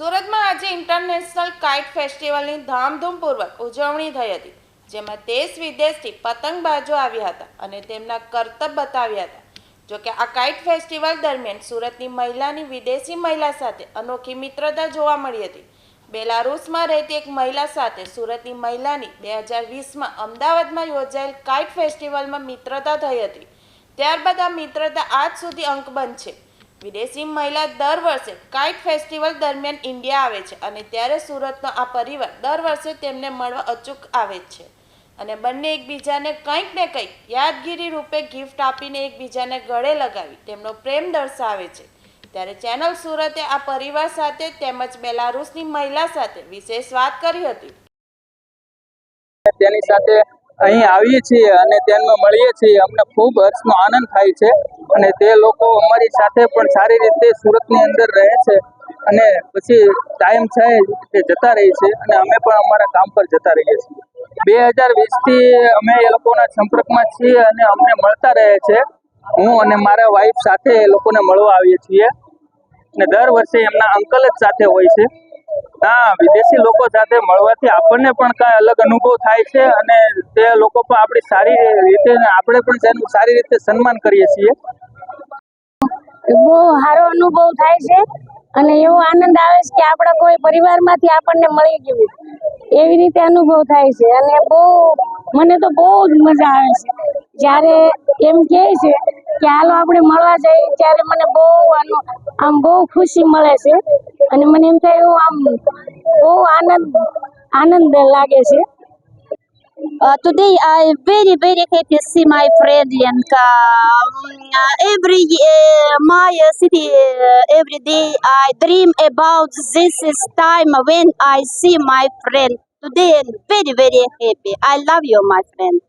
સુરતમાં આજે international kite ફેસ્ટિવલની ધામધૂમપૂર્વક ઉજવણી થઈ હતી, જેમાં દેશ વિદેશથી પતંગબાજો આવ્યા હતા અને તેમના કરતબ બતાવ્યા હતા. જોકે આ કાઇટ ફેસ્ટિવલ દરમિયાન સુરતની મહિલાની વિદેશી મહિલા સાથે અનોખી મિત્રતા જોવા મળી હતી. બેલારુસમાં રહેતી એક મહિલા સાથે સુરતની મહિલાની 2020માં અમદાવાદમાં યોજાયેલ કાઇટ ફેસ્ટિવલમાં મિત્રતા થઈ હતી. ત્યારબાદ આ મિત્રતા આજ સુધી અંકબંધ છે. વિદેશી મહિલા દર વર્ષે કાઇટ ફેસ્ટિવલ દરમિયાન ઇન્ડિયા આવે છે અને ત્યારે સુરતનો આ પરિવાર દર વર્ષે તેમને મળવા અચૂક આવે છે અને બંને એકબીજાને કંઈક ને કંઈક યાદગીરી રૂપે ગિફ્ટ આપીને એકબીજાને ગળે લગાવી તેમનો પ્રેમ દર્શાવે છે. ત્યારે ચેનલ સુરતે આ પરિવાર સાથે તેમજ બેલારુસની મહિલા સાથે વિશેષ વાત કરી હતી. તેની સાથે અહીં આવીએ છીએ અને તેમને મળીએ છીએ. અમને ખૂબ હર્ષનો આનંદ થાય છે અને તે લોકો અમારી સાથે પણ સારી રીતે સુરતની અંદર રહે છે અને પછી ટાઈમ થાય તે જતા રહે છે અને અમે પણ અમારા કામ પર જતા રહીએ છીએ. 2020થી અમે એ લોકોના સંપર્કમાં છીએ અને અમને મળતા રહે છે. હું અને મારા વાઈફ સાથે એ લોકોને મળવા આવીએ છીએ અને દર વર્ષે એમના અંકલ જ સાથે હોય છે. વિદેશી લોકો સાથે મળવાથી આપણને પણ કાંઈ અલગ અનુભવ થાય છે અને તે લોકો પણ આપણી સારી રીતે આપણે પણ તેનું સારી રીતે સન્માન કરીએ છીએ. બહુ સારો અનુભવ થાય છે અને એવો આનંદ આવે છે કે આપણા કોઈ પરિવારમાંથી આપણને મળી ગયું એવી રીતે અનુભવ થાય છે અને મને તો બહુ જ મજા આવે છે. જ્યારે એમ કહે છે કે હાલો આપણે મળવા જઈએ ત્યારે મને બહુ ખુશી મળે છે અને મને એમ થાય એવું બહુ આનંદ લાગે છે. Today I very happy to see my friend Lenka. Every my city every day I dream about this is time when I see my friend. Today I'm very happy. I love you, my friend.